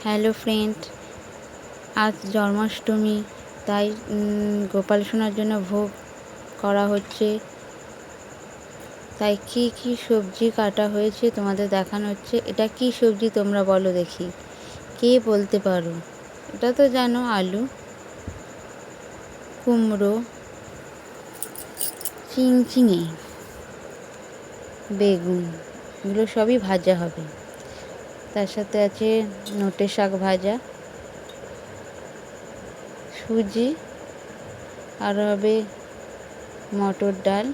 Hello friend, আজ জন্মাষ্টমী, তাই গোপাল সোনার জন্য ভোগ করা হচ্ছে। তাই কি কি সবজি কাটা হয়েছে তোমাদের দেখানো হচ্ছে। এটা কি সবজি তোমরা বলো দেখি, কে বলতে পারো? এটা তো জানো, আলু, কুমড়ো, চিংচিঙে, বেগুন, এগুলো সবই ভাজা হবে। তার সাথে আছে নোটে শাক ভাজা, সুজি, আর হবে মটর ডাল,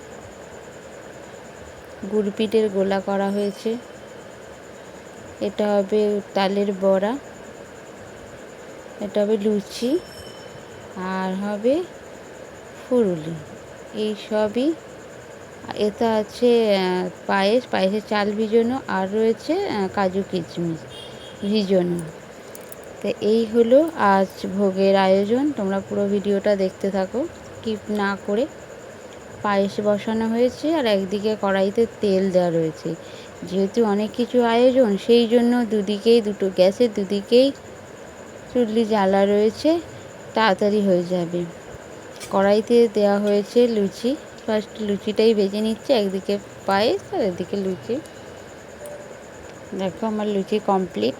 গুড় পিঠের গোলা করা হয়েছে। এটা হবে তালের বড়া, এটা হবে লুচি, আর হবে ফুরুলি। এই সবই। এটা আছে পায়েসের চাল ভিজানো, আর রয়েছে কাজু কিশমিশ ভিজানো। তো এই হলো আজ ভোগের আয়োজন। তোমরা পুরো ভিডিওটা দেখতে থাকো, স্কিপ না করে। পায়েস বসানো হয়েছে, আর একদিকে কড়াইতে তেল দেওয়া রয়েছে। যেহেতু অনেক কিছু আয়োজন, সেই জন্য দুটো গ্যাসের দুদিকেই চুল্লি জ্বালা রয়েছে, তাড়াতাড়ি হয়ে যাবে। কড়াইতে দেওয়া হয়েছে লুচি। ফার্স্ট লুচিটাই ভেজে নিচ্ছে, একদিকে পায়েস আর একদিকে লুচি। দেখো আমার লুচি কমপ্লিট।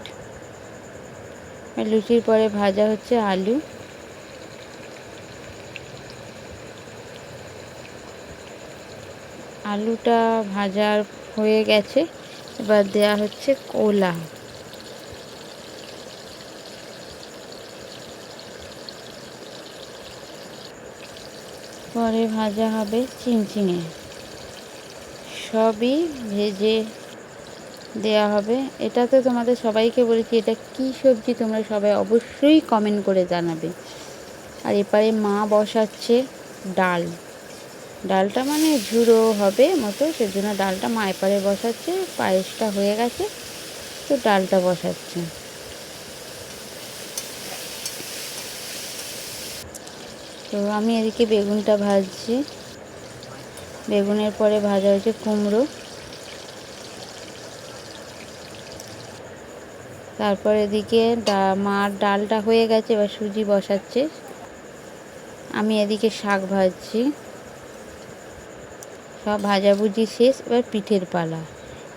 লুচির পরে ভাজা হচ্ছে আলু। আলুটা ভাজা হয়ে গেছে, এবার দেয়া হচ্ছে কলা। পরে ভাজা হবে চিংচিঙে। সবই ভেজে দেয়া হবে। এটাতে তোমাদের সবাইকে বলেছি এটা কি সবজি, তোমরা সবাই অবশ্যই কমেন্ট করে জানাবে। আর এপারে মা বসাচ্ছে ডাল। ডালটা মানে ঝুড়ো হবে মতো, সেজন্য ডালটা মা এপারে বসাচ্ছে। পায়েসটা হয়ে গেছে, তো ডালটা বসাচ্ছে। তো আমি এদিকে বেগুনটা ভাজছি। বেগুনের পরে ভাজা হয়েছে কুমড়ো। তারপর এদিকে মার ডালটা হয়ে গেছে, এবার সুজি বসাচ্ছে। আমি এদিকে শাক ভাজছি। সব ভাজাভুজি শেষ, এবার পিঠের পালা।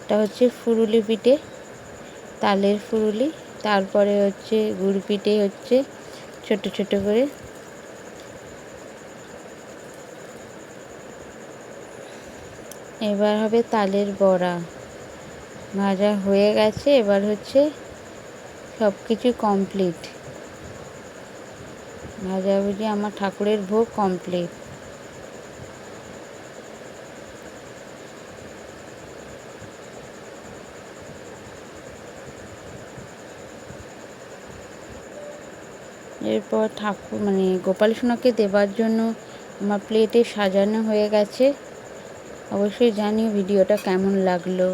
এটা হচ্ছে ফুরুলি পিঠে, তালের ফুরুলি। তারপরে হচ্ছে গুড় পিঠে, হচ্ছে ছোট ছোট করে। এবার হবে তালের বড়া। ভাজা হয়ে গেছে, এবার হচ্ছে সব কিছু কমপ্লিট। ভাজাভুজি আমার ঠাকুরের ভোগ কমপ্লিট। এরপর ঠাকুর গোপাল সোনাকে দেবার জন্য আমার প্লেটে সাজানো হয়ে গেছে। অবশ্যই জানিও ভিডিওটা কেমন লাগলো।